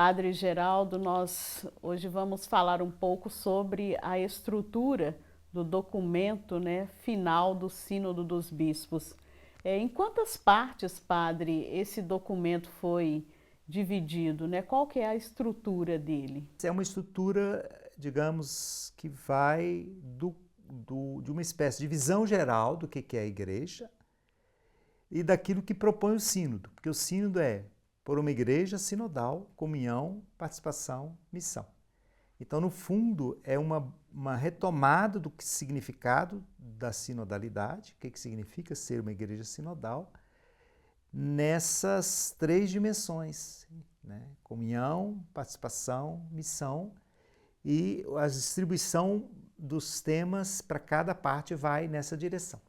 Padre Geraldo, nós hoje vamos falar um pouco sobre a estrutura do documento, final do Sínodo dos Bispos. Em quantas partes, padre, esse documento foi dividido, Qual que é a estrutura dele? É uma estrutura, digamos, que vai de uma espécie de visão geral do que é a igreja e daquilo que propõe o sínodo, porque o sínodo é por uma igreja sinodal, comunhão, participação, missão. Então, no fundo, é uma retomada do significado da sinodalidade, o que significa ser uma igreja sinodal, nessas três dimensões, comunhão, participação, missão, e a distribuição dos temas para cada parte vai nessa direção.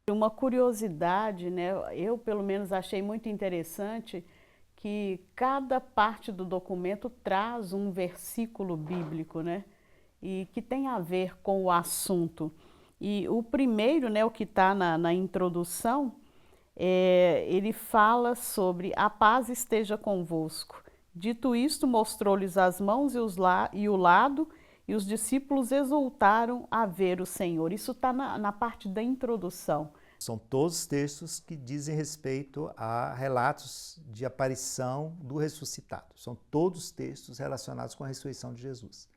Uma curiosidade, eu pelo menos achei muito interessante que cada parte do documento traz um versículo bíblico, e que tem a ver com o assunto. E o primeiro, o que está na introdução, ele fala sobre a paz esteja convosco. Dito isto, mostrou-lhes as mãos e o lado, e os discípulos exultaram a ver o Senhor. Isso está na parte da introdução. São todos textos que dizem respeito a relatos de aparição do ressuscitado. São todos textos relacionados com a ressurreição de Jesus.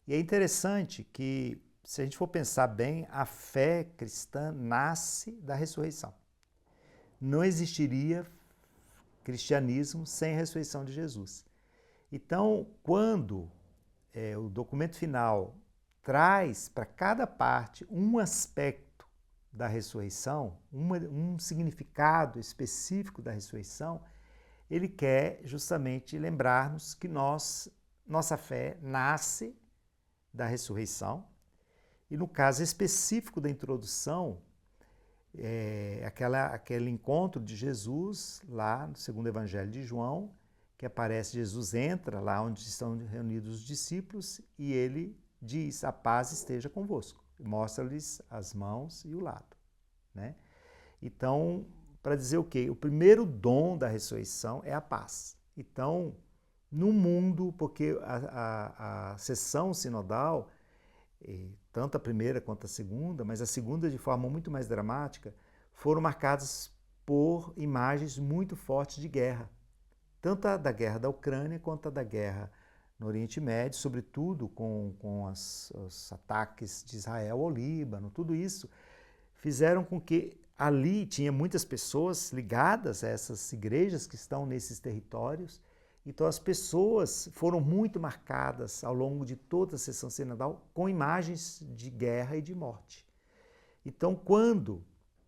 E é interessante que, se a gente for pensar bem, a fé cristã nasce da ressurreição. Não existiria cristianismo sem a ressurreição de Jesus. Então, quando o documento final traz para cada parte um aspecto da ressurreição, um significado específico da ressurreição, ele quer justamente lembrar-nos que nossa fé nasce da ressurreição, e no caso específico da introdução, aquele encontro de Jesus lá no segundo Evangelho de João, que aparece, Jesus entra lá onde estão reunidos os discípulos e ele diz, a paz esteja convosco, mostra-lhes as mãos e o lado. Então, para dizer o quê? O primeiro dom da ressurreição é a paz. Então, no mundo, porque a sessão sinodal, tanto a primeira quanto a segunda, mas a segunda de forma muito mais dramática, foram marcadas por imagens muito fortes de guerra. Tanto a da guerra da Ucrânia quanto a da guerra no Oriente Médio, sobretudo com os ataques de Israel ao Líbano, tudo isso fizeram com que ali tinha muitas pessoas ligadas a essas igrejas que estão nesses territórios. Então as pessoas foram muito marcadas ao longo de toda a sessão sinodal com imagens de guerra e de morte. Então quando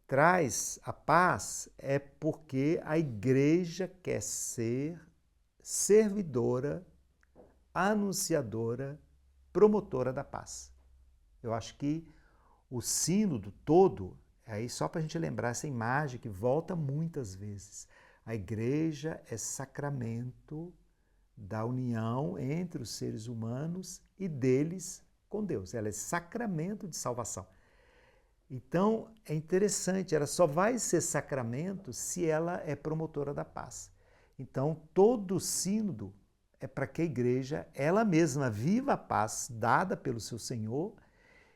traz a paz é porque a igreja quer ser servidora, anunciadora, promotora da paz. Eu acho que o sínodo todo, aí só para a gente lembrar essa imagem que volta muitas vezes, a igreja é sacramento da união entre os seres humanos e deles com Deus. Ela é sacramento de salvação. Então, é interessante, ela só vai ser sacramento se ela é promotora da paz. Então, todo o sínodo é para que a igreja, ela mesma, viva a paz dada pelo seu Senhor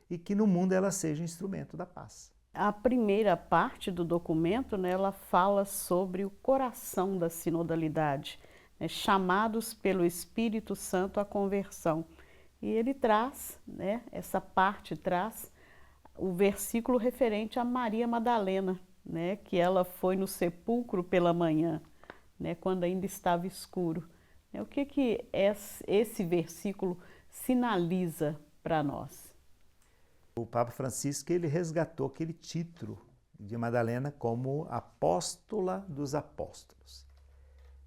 e que no mundo ela seja instrumento da paz. A primeira parte do documento, ela fala sobre o coração da sinodalidade, chamados pelo Espírito Santo à conversão. E ele traz, essa parte traz o versículo referente a Maria Madalena, que ela foi no sepulcro pela manhã, quando ainda estava escuro. O que esse versículo sinaliza para nós? O Papa Francisco ele resgatou aquele título de Madalena como apóstola dos apóstolos.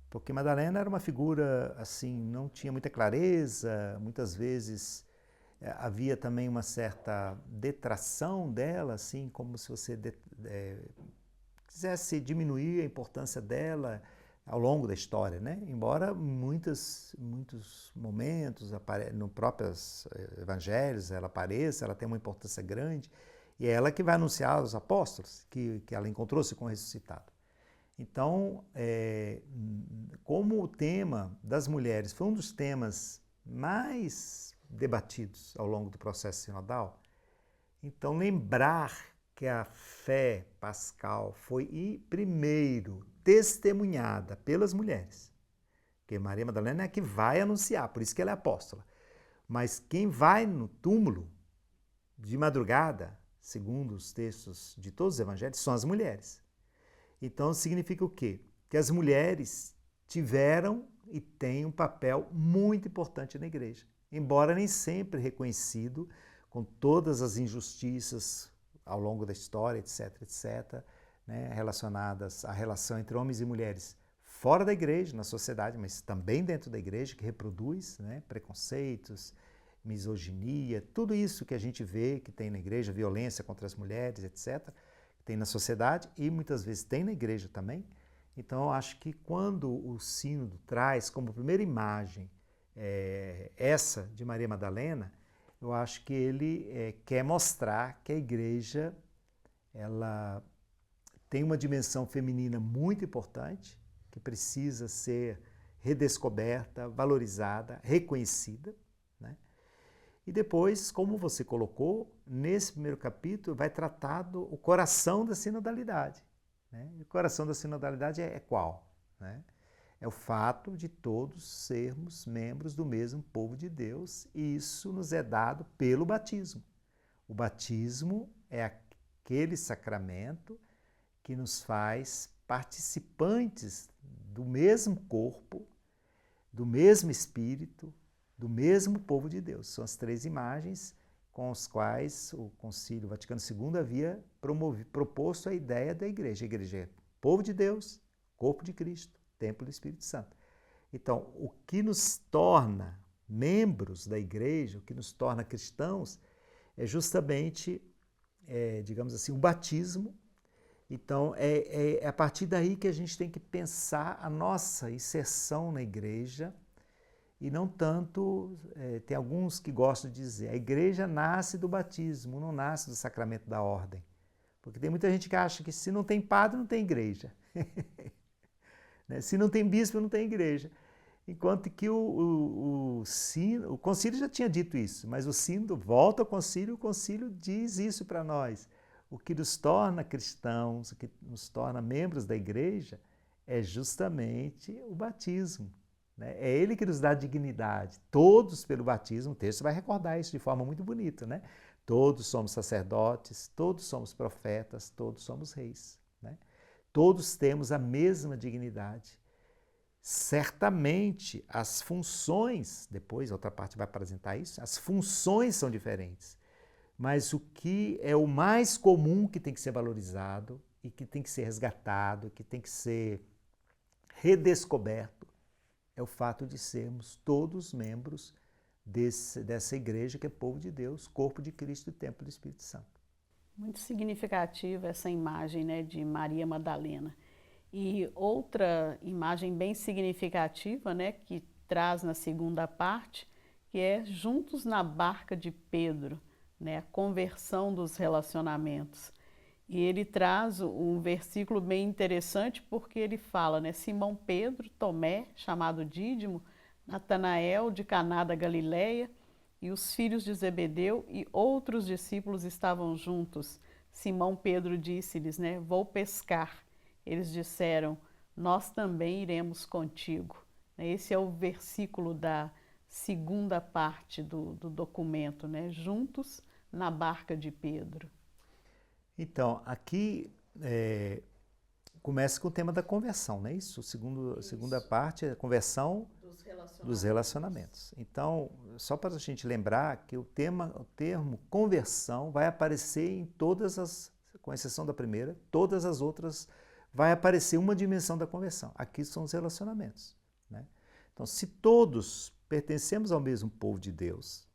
Porque Madalena era uma figura, assim, não tinha muita clareza, muitas vezes havia também uma certa detração dela, assim, como se você quisesse diminuir a importância dela ao longo da história, Embora muitos momentos, no próprios evangelhos, ela apareça, ela tem uma importância grande, e é ela que vai anunciar aos apóstolos que ela encontrou-se com o ressuscitado. Então, como o tema das mulheres foi um dos temas mais debatidos ao longo do processo sinodal, então lembrar que a fé pascal foi primeiro testemunhada pelas mulheres, porque Maria Madalena é a que vai anunciar, por isso que ela é apóstola. Mas quem vai no túmulo de madrugada, segundo os textos de todos os evangelhos, são as mulheres. Então significa o quê? Que as mulheres tiveram e têm um papel muito importante na igreja, embora nem sempre reconhecido, com todas as injustiças ao longo da história, etc., etc., né, relacionadas à relação entre homens e mulheres fora da igreja, na sociedade, mas também dentro da igreja, que reproduz, né, preconceitos, misoginia, tudo isso que a gente vê que tem na igreja, violência contra as mulheres, etc., tem na sociedade e muitas vezes tem na igreja também. Então, eu acho que quando o sínodo traz como primeira imagem essa de Maria Madalena, eu acho que ele quer mostrar que a igreja ela tem uma dimensão feminina muito importante, que precisa ser redescoberta, valorizada, reconhecida, né? E depois, como você colocou, nesse primeiro capítulo vai tratar o coração da sinodalidade, né? E o coração da sinodalidade é qual? Né? É o fato de todos sermos membros do mesmo povo de Deus, e isso nos é dado pelo batismo. O batismo é aquele sacramento que nos faz participantes do mesmo corpo, do mesmo Espírito, do mesmo povo de Deus. São as três imagens com as quais o Concílio Vaticano II havia proposto a ideia da igreja. A igreja é povo de Deus, corpo de Cristo, templo do Espírito Santo. Então, o que nos torna membros da igreja, o que nos torna cristãos, é justamente, digamos assim, o batismo. Então, é a partir daí que a gente tem que pensar a nossa inserção na igreja, e não tanto, tem alguns que gostam de dizer, a igreja nasce do batismo, não nasce do sacramento da ordem. Porque tem muita gente que acha que se não tem padre, não tem igreja. Se não tem bispo, não tem igreja. Enquanto que o concílio já tinha dito isso, mas o sínodo volta ao concílio, o concílio diz isso para nós. O que nos torna cristãos, o que nos torna membros da igreja, é justamente o batismo. Né? É ele que nos dá dignidade. Todos pelo batismo, o texto vai recordar isso de forma muito bonita. Né? Todos somos sacerdotes, todos somos profetas, todos somos reis. Né? Todos temos a mesma dignidade. Certamente as funções, depois a outra parte vai apresentar isso, as funções são diferentes. Mas o que é o mais comum que tem que ser valorizado e que tem que ser resgatado, que tem que ser redescoberto, é o fato de sermos todos membros dessa igreja que é povo de Deus, corpo de Cristo e templo do Espírito Santo. Muito significativa essa imagem, né, de Maria Madalena. E outra imagem bem significativa, né, que traz na segunda parte, que é juntos na barca de Pedro, né, a conversão dos relacionamentos. E ele traz um versículo bem interessante porque ele fala, né, Simão Pedro, Tomé, chamado Dídimo, Natanael de Caná da Galileia e os filhos de Zebedeu e outros discípulos estavam juntos. Simão Pedro disse-lhes, né, vou pescar. Eles disseram, nós também iremos contigo. Esse é o versículo da segunda parte do documento, né? Juntos na barca de Pedro. Então, aqui começa com o tema da conversão, não é isso? A segunda parte é a conversão dos relacionamentos. Então, só para a gente lembrar que o termo conversão vai aparecer em todas as, com exceção da primeira, todas as outras vai aparecer uma dimensão da conversão. Aqui são os relacionamentos. Né? Então, se todos pertencemos ao mesmo povo de Deus,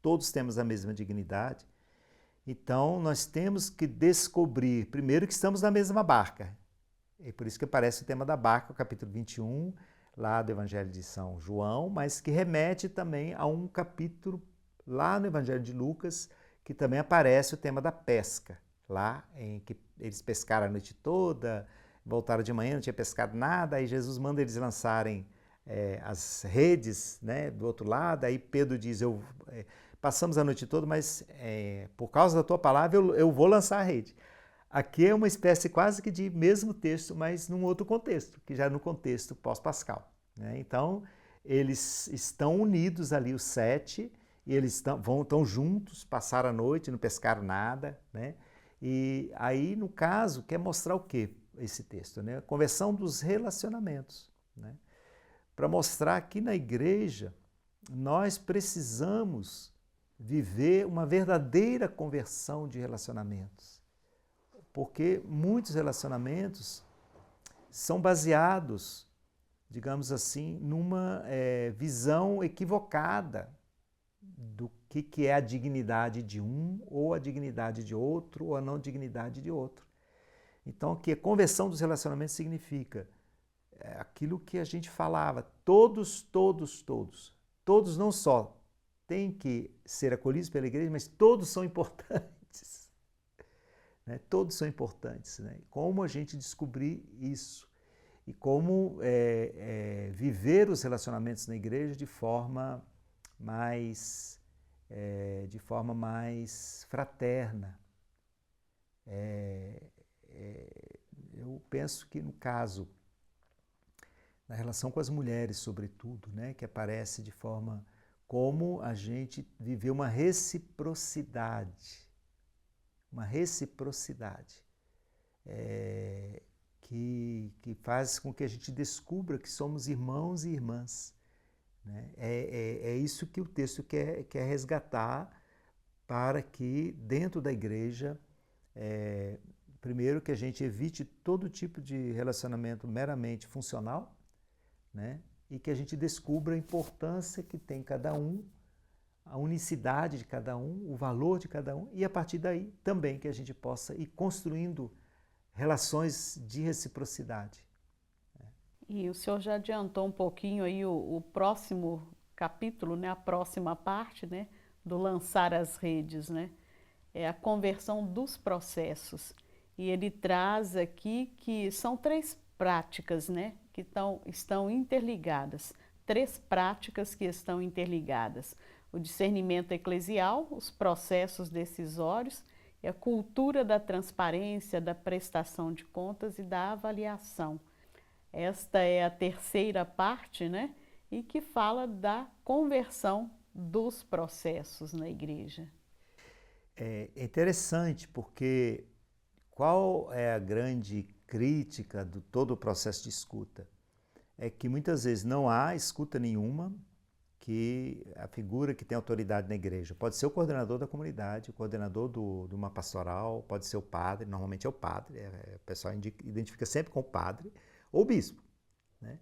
todos temos a mesma dignidade, então nós temos que descobrir, primeiro, que estamos na mesma barca. É por isso que aparece o tema da barca, o capítulo 21, lá do Evangelho de São João, mas que remete também a um capítulo lá no Evangelho de Lucas, que também aparece o tema da pesca. Lá em que eles pescaram a noite toda, voltaram de manhã, não tinha pescado nada, aí Jesus manda eles lançarem as redes, né, do outro lado, aí Pedro diz, passamos a noite toda, mas por causa da tua palavra eu vou lançar a rede. Aqui é uma espécie quase que de mesmo texto, mas num outro contexto, que já é no contexto pós-pascal, né? Então, eles estão unidos ali, os 7, e eles estão juntos, passaram a noite, não pescaram nada, né? E aí, no caso, quer mostrar o quê, esse texto, né? A conversão dos relacionamentos, né? Para mostrar que na igreja nós precisamos viver uma verdadeira conversão de relacionamentos. Porque muitos relacionamentos são baseados, digamos assim, numa visão equivocada do que é a dignidade de um, ou a dignidade de outro, ou a não dignidade de outro. Então, que a conversão dos relacionamentos significa aquilo que a gente falava, todos não só têm que ser acolhidos pela igreja, mas todos são importantes. Né? Todos são importantes. Né? Como a gente descobrir isso? E como viver os relacionamentos na igreja de forma mais fraterna. Eu penso que no caso, na relação com as mulheres, sobretudo, né, que aparece de forma como a gente viver uma reciprocidade. Uma reciprocidade. Que faz com que a gente descubra que somos irmãos e irmãs. Né? É isso que o texto quer resgatar para que dentro da igreja, primeiro que a gente evite todo tipo de relacionamento meramente funcional, né? E que a gente descubra a importância que tem cada um, a unicidade de cada um, o valor de cada um, e a partir daí também que a gente possa ir construindo relações de reciprocidade. E o senhor já adiantou um pouquinho aí o próximo capítulo, né, a próxima parte, né, do lançar as redes, né, é a conversão dos processos. E ele traz aqui que são 3 práticas, né, que estão interligadas, 3 práticas que estão interligadas. O discernimento eclesial, os processos decisórios, e a cultura da transparência, da prestação de contas e da avaliação. Esta é a 3ª parte, né? E que fala da conversão dos processos na igreja. É interessante porque qual é a grande crítica de todo o processo de escuta? É que muitas vezes não há escuta nenhuma, que a figura que tem autoridade na igreja pode ser o coordenador da comunidade, o coordenador de uma pastoral, pode ser o padre, normalmente é o padre, o pessoal identifica sempre com o padre, ou o bispo. Né?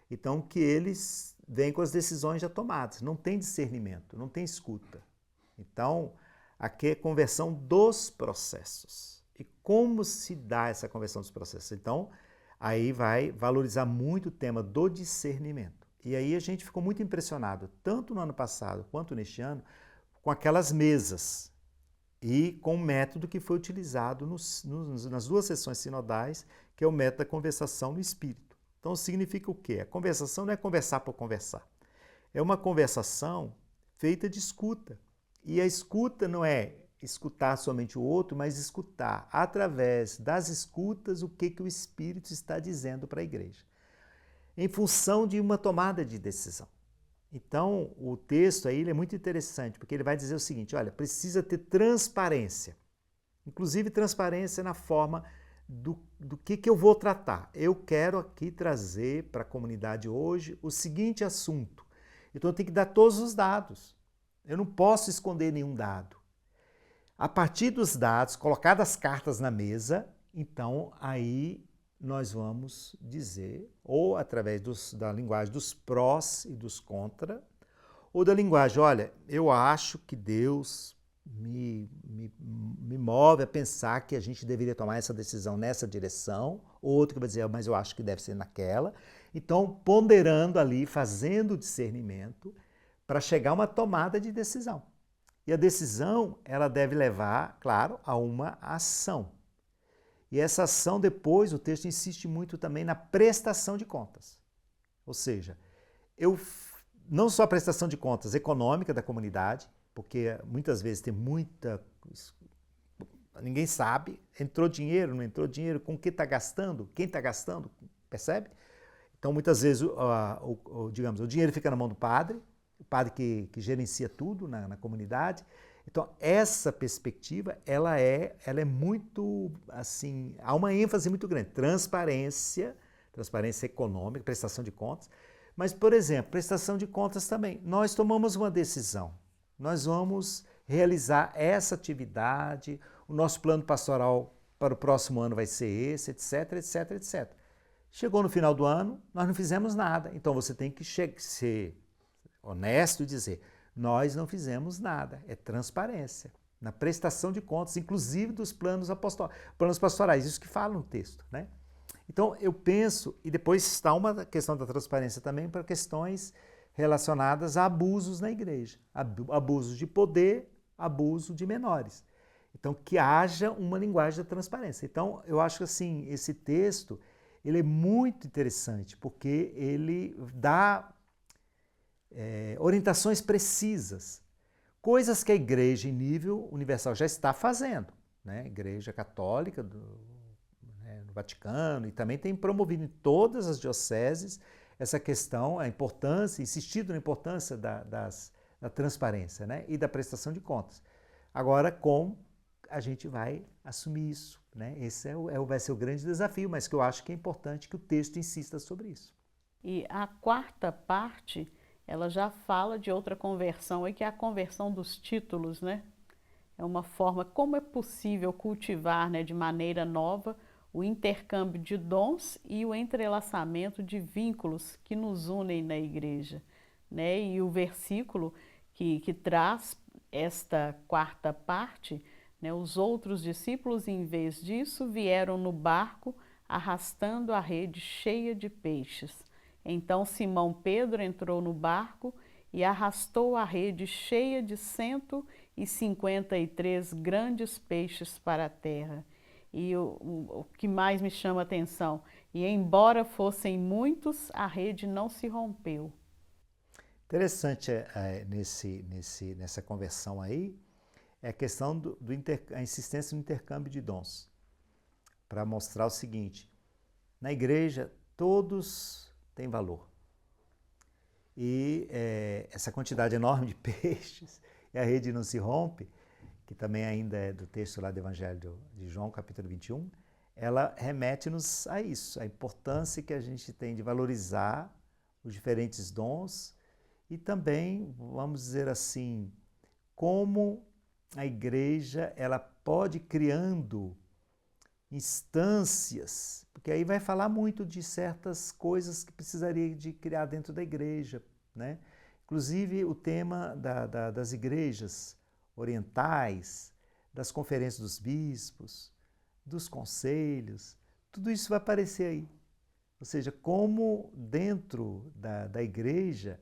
Então, que eles vêm com as decisões já tomadas, não tem discernimento, não tem escuta. Então, aqui é conversão dos processos. E como se dá essa conversão dos processos? Então, aí vai valorizar muito o tema do discernimento. E aí a gente ficou muito impressionado, tanto no ano passado quanto neste ano, com aquelas mesas e com o método que foi utilizado nas 2 sessões sinodais, que é o método da conversação no Espírito. Então significa o quê? A conversação não é conversar por conversar. É uma conversação feita de escuta. E a escuta não é escutar somente o outro, mas escutar através das escutas o que o Espírito está dizendo para a igreja, em função de uma tomada de decisão. Então, o texto aí ele é muito interessante, porque ele vai dizer o seguinte, olha, precisa ter transparência, inclusive transparência na forma do que eu vou tratar. Eu quero aqui trazer para a comunidade hoje o seguinte assunto. Então, eu tenho que dar todos os dados. Eu não posso esconder nenhum dado. A partir dos dados, colocadas as cartas na mesa, então aí nós vamos dizer, ou através da linguagem dos prós e dos contra, ou da linguagem, olha, eu acho que Deus me move a pensar que a gente deveria tomar essa decisão nessa direção, outro que vai dizer, mas eu acho que deve ser naquela. Então, ponderando ali, fazendo o discernimento para chegar a uma tomada de decisão. E a decisão, ela deve levar, claro, a uma ação. E essa ação depois, o texto insiste muito também na prestação de contas. Ou seja, não só a prestação de contas econômica da comunidade, porque muitas vezes tem muita... Ninguém sabe, entrou dinheiro, não entrou dinheiro, com que está gastando, quem está gastando, percebe? Então muitas vezes, digamos, o dinheiro fica na mão do padre, o padre que gerencia tudo na comunidade. Então essa perspectiva, ela é muito, assim, há uma ênfase muito grande, transparência econômica, prestação de contas. Mas, por exemplo, prestação de contas também. Nós tomamos uma decisão. Nós vamos realizar essa atividade, o nosso plano pastoral para o próximo ano vai ser esse, etc, etc, etc. Chegou no final do ano, nós não fizemos nada. Então você tem que ser honesto e dizer, nós não fizemos nada. É transparência. Na prestação de contas, inclusive dos planos pastorais. Isso que fala no texto, né? Então, eu penso, e depois está uma questão da transparência também para questões relacionadas a abusos na igreja. Abusos de poder, abuso de menores. Então, que haja uma linguagem da transparência. Então, eu acho que assim, esse texto ele é muito interessante, porque ele dá orientações precisas, coisas que a igreja em nível universal já está fazendo, né? A Igreja Católica no Vaticano, e também tem promovido em todas as dioceses essa questão, a importância, insistido na importância da transparência, né? E da prestação de contas. Agora, como a gente vai assumir isso, né? Esse vai ser o grande desafio, mas que eu acho que é importante que o texto insista sobre isso. E a quarta parte, ela já fala de outra conversão, aí, que é a conversão dos títulos, né? É uma forma, como é possível cultivar, né, de maneira nova o intercâmbio de dons e o entrelaçamento de vínculos que nos unem na igreja, né? E o versículo que traz esta quarta parte, né, os outros discípulos, em vez disso, vieram no barco arrastando a rede cheia de peixes. Então Simão Pedro entrou no barco e arrastou a rede cheia de 153 grandes peixes para a terra. E o que mais me chama a atenção, e embora fossem muitos, a rede não se rompeu. Interessante nessa conversão aí, é a questão a insistência no intercâmbio de dons, para mostrar o seguinte, na igreja todos têm valor. E essa quantidade enorme de peixes, e a rede não se rompe, que também ainda é do texto lá do Evangelho de João, capítulo 21, ela remete-nos a isso, a importância que a gente tem de valorizar os diferentes dons e também, vamos dizer assim, como a igreja ela pode ir criando instâncias, porque aí vai falar muito de certas coisas que precisaria de criar dentro da igreja, né? Inclusive o tema das igrejas orientais, das conferências dos bispos, dos conselhos, tudo isso vai aparecer aí. Ou seja, como dentro da igreja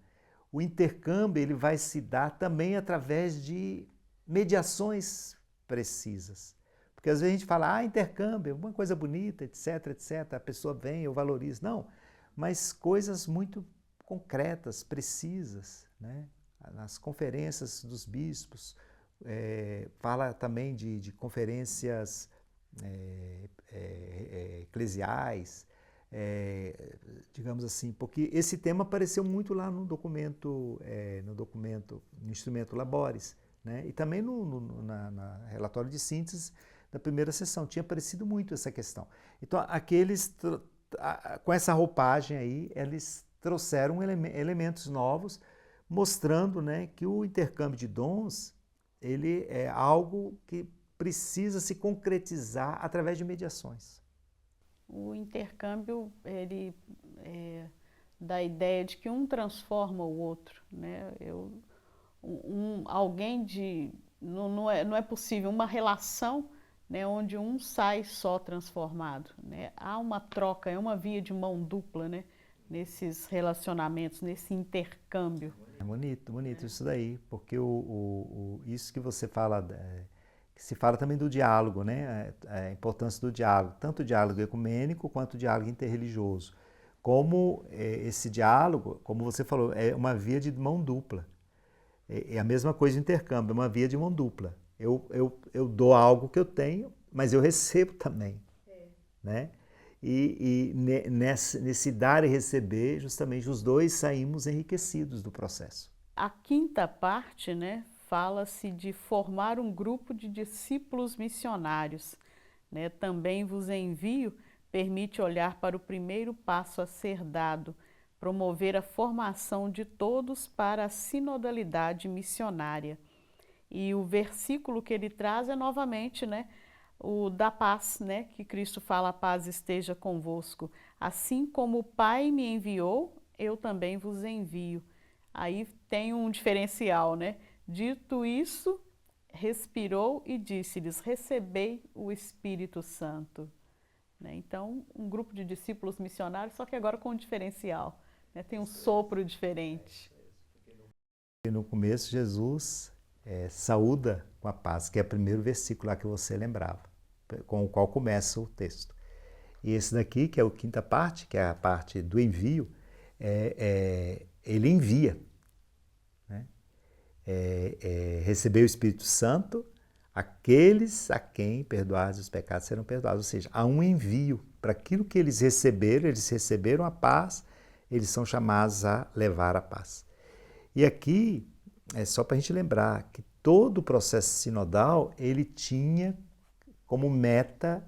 o intercâmbio ele vai se dar também através de mediações precisas. Porque às vezes a gente fala, intercâmbio, uma coisa bonita, etc, etc, a pessoa vem, eu valorizo. Não, mas coisas muito concretas, precisas, né? Nas conferências dos bispos, fala também de conferências eclesiais, digamos assim, porque esse tema apareceu muito lá no documento, no instrumento Labores, né? E também na relatório de síntese da primeira sessão, tinha aparecido muito essa questão. Então, com essa roupagem aí, eles trouxeram elementos novos, mostrando, né, que o intercâmbio de dons ele é algo que precisa se concretizar através de mediações. O intercâmbio, ele dá a ideia de que um transforma o outro, né? Não é possível uma relação, né, onde um sai só transformado, né? Há uma troca, é uma via de mão dupla, né, nesses relacionamentos, nesse intercâmbio. É bonito isso daí, porque isso que você fala que se fala também do diálogo, né? A importância do diálogo, tanto o diálogo ecumênico quanto o diálogo interreligioso. Como esse diálogo, como você falou, é uma via de mão dupla. É a mesma coisa do intercâmbio, é uma via de mão dupla. Eu dou algo que eu tenho, mas eu recebo também. Né? Nesse dar e receber, justamente os dois saímos enriquecidos do processo. A quinta parte, né, fala-se de formar um grupo de discípulos missionários. Né? Também vos envio, permite olhar para o primeiro passo a ser dado, promover a formação de todos para a sinodalidade missionária. E o versículo que ele traz é novamente, né, o da paz, né, que Cristo fala: a paz esteja convosco. Assim como o Pai me enviou, eu também vos envio. Aí tem um diferencial, né? Dito isso, respirou e disse-lhes: recebei o Espírito Santo. Né? Então, um grupo de discípulos missionários, só que agora com um diferencial. Né? Tem um sopro diferente. E no começo, Jesus saúda com a paz, que é o primeiro versículo lá que você lembrava, com o qual começa o texto. E esse daqui, que é a quinta parte, que é a parte do envio, ele envia. Né? Receber o Espírito Santo, aqueles a quem perdoados os pecados serão perdoados. Ou seja, há um envio para aquilo que eles receberam a paz, eles são chamados a levar a paz. E aqui, é só para a gente lembrar que todo o processo sinodal, ele tinha como meta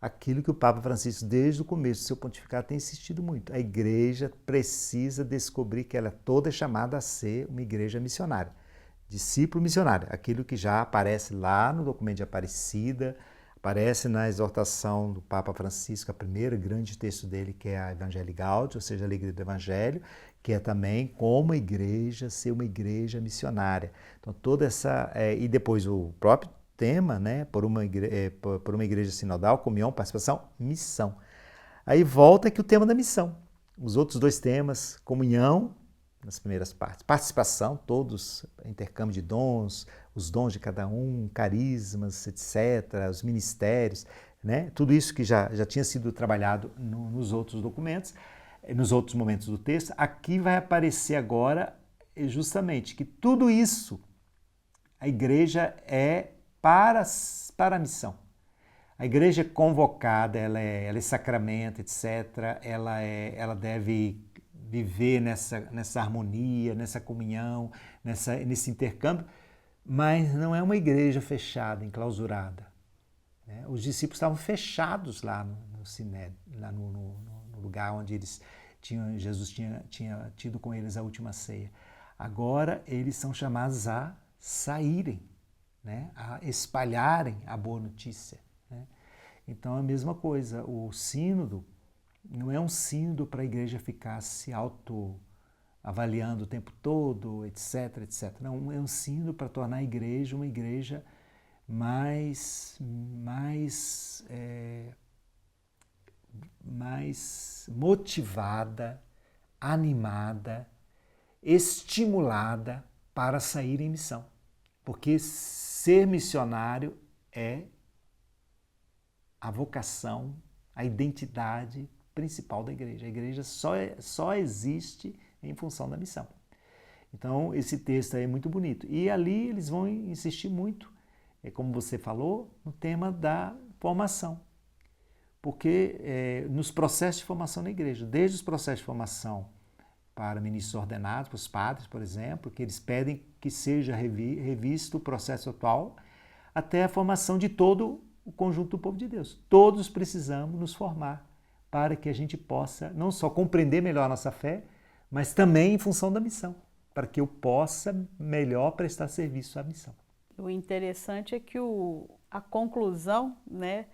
aquilo que o Papa Francisco, desde o começo do seu pontificado, tem insistido muito. A igreja precisa descobrir que ela toda é chamada a ser uma igreja missionária. Discípulo missionário, aquilo que já aparece lá no documento de Aparecida, aparece na exortação do Papa Francisco, a primeira grande texto dele, que é a Evangelii Gaudium, ou seja, a alegria do Evangelho, que é também como a igreja ser uma igreja missionária. Então, toda essa... e depois o próprio tema, né, por uma igreja sinodal, comunhão, participação, missão. Aí volta aqui o tema da missão. Os outros dois temas, comunhão, nas primeiras partes, participação, todos, intercâmbio de dons, os dons de cada um, carismas, etc., os ministérios, né? Tudo isso que já tinha sido trabalhado nos outros documentos, nos outros momentos do texto. Aqui vai aparecer agora justamente que tudo isso, a igreja é para a missão. A igreja é convocada, ela é sacramento, etc. Ela deve viver nessa harmonia, nessa comunhão, nesse intercâmbio, mas não é uma igreja fechada, enclausurada. Né? Os discípulos estavam fechados lá no Sinédrio, lá no lugar onde Jesus tinha tido com eles a última ceia. Agora eles são chamados a saírem, né? A espalharem a boa notícia. Né? Então, a mesma coisa, o sínodo não é um sínodo para a igreja ficar se autoavaliando o tempo todo, etc, etc. Não, é um sínodo para tornar a igreja uma igreja mais motivada, animada, estimulada para sair em missão. Porque ser missionário é a vocação, a identidade principal da igreja. A igreja só existe em função da missão. Então, esse texto aí é muito bonito. E ali eles vão insistir muito, como você falou, no tema da formação. Porque nos processos de formação na igreja, desde os processos de formação para ministros ordenados, para os padres, por exemplo, que eles pedem que seja revisto o processo atual, até a formação de todo o conjunto do povo de Deus. Todos precisamos nos formar para que a gente possa não só compreender melhor a nossa fé, mas também em função da missão, para que eu possa melhor prestar serviço à missão. O interessante é que a conclusão, né,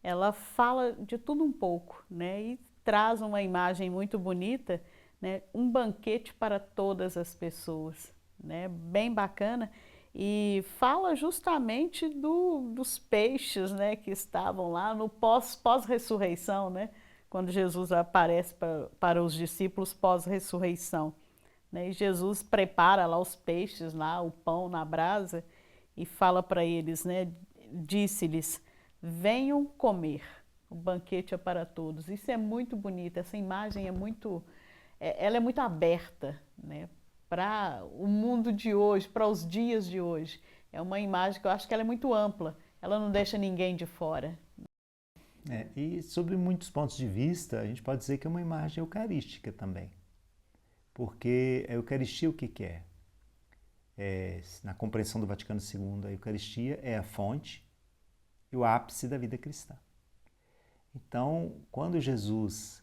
ela fala de tudo um pouco, né, e traz uma imagem muito bonita, né, um banquete para todas as pessoas, né, bem bacana, e fala justamente dos peixes, né, que estavam lá no pós-ressurreição, né, quando Jesus aparece para os discípulos pós-ressurreição. Né, e Jesus prepara lá os peixes, lá, o pão na brasa, e fala para eles, né? Disse-lhes: venham comer, o banquete é para todos. Isso é muito bonito, essa imagem ela é muito aberta, né? Para o mundo de hoje, para os dias de hoje. É uma imagem que eu acho que ela é muito ampla, ela não deixa ninguém de fora. E sobre muitos pontos de vista, a gente pode dizer que é uma imagem eucarística também. Porque a Eucaristia o que é? Na compreensão do Vaticano II, a Eucaristia é a fonte e o ápice da vida cristã. Então, quando Jesus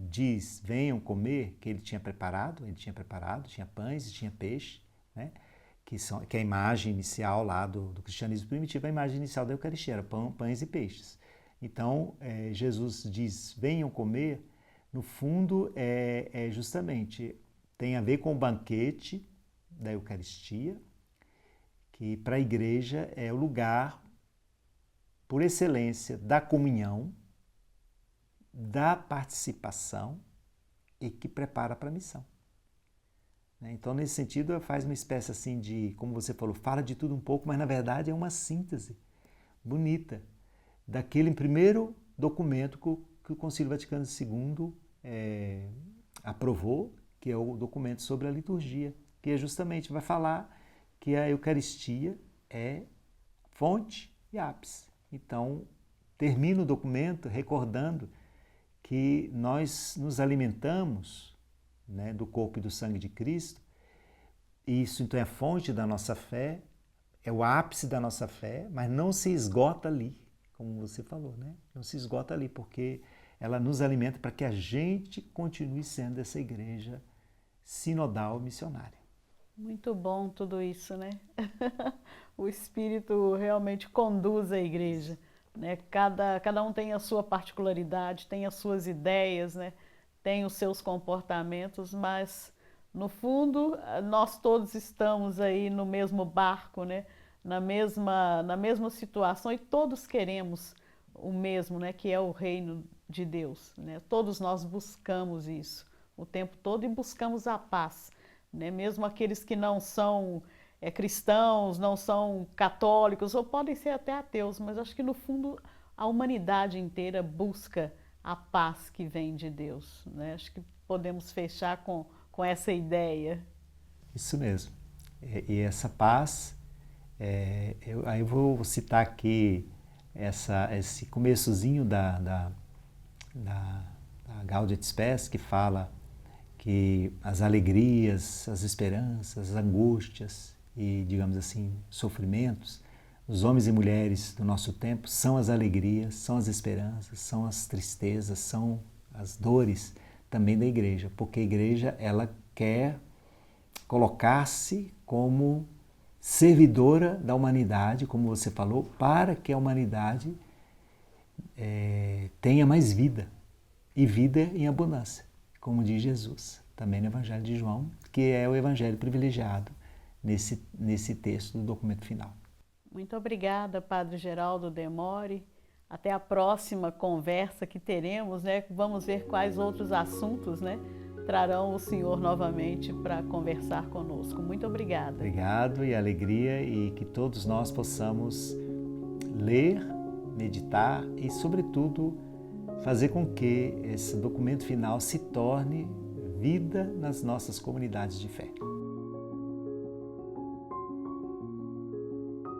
diz, venham comer, que ele tinha preparado, tinha pães e tinha peixe, né? Que é a imagem inicial lá do cristianismo primitivo, a imagem inicial da Eucaristia, era pães e peixes. Então, Jesus diz, venham comer, no fundo, justamente, tem a ver com o banquete da Eucaristia, que para a igreja é o lugar, por excelência, da comunhão, da participação e que prepara para a missão. Então, nesse sentido, faz uma espécie assim de, como você falou, fala de tudo um pouco, mas na verdade é uma síntese bonita daquele primeiro documento que o Concílio Vaticano II aprovou, que é o documento sobre a liturgia, que justamente vai falar que a Eucaristia é fonte e ápice. Então, termina o documento recordando que nós nos alimentamos, né, do corpo e do sangue de Cristo. Isso então é a fonte da nossa fé, é o ápice da nossa fé, mas não se esgota ali, como você falou, né? Não se esgota ali, porque ela nos alimenta para que a gente continue sendo essa igreja sinodal missionária. Muito bom tudo isso, né? O Espírito realmente conduz a igreja, né? Cada um tem a sua particularidade, tem as suas ideias, né? Tem os seus comportamentos, mas no fundo nós todos estamos aí no mesmo barco, né? Na mesma situação, e todos queremos o mesmo, né? Que é o reino de Deus, né? Todos nós buscamos isso o tempo todo e buscamos a paz, né? Mesmo aqueles que não são cristãos, não são católicos, ou podem ser até ateus, mas acho que no fundo a humanidade inteira busca a paz que vem de Deus, né? Acho que podemos fechar com essa ideia. Isso mesmo. E essa paz, aí eu vou citar aqui esse começozinho da Gaudium et Spes, que fala que as alegrias, as esperanças, as angústias e, digamos assim, sofrimentos, os homens e mulheres do nosso tempo são as alegrias, são as esperanças, são as tristezas, são as dores também da igreja, porque a igreja ela quer colocar-se como servidora da humanidade, como você falou, para que a humanidade tenha mais vida, e vida em abundância, como diz Jesus, também no Evangelho de João, que é o evangelho privilegiado nesse texto do documento final. Muito obrigada, Padre Geraldo Demore. Até a próxima conversa que teremos, né? Vamos ver quais outros assuntos, né, trarão o senhor novamente para conversar conosco. Muito obrigada. Obrigado e alegria, e que todos nós possamos ler, meditar e, sobretudo, fazer com que esse documento final se torne vida nas nossas comunidades de fé.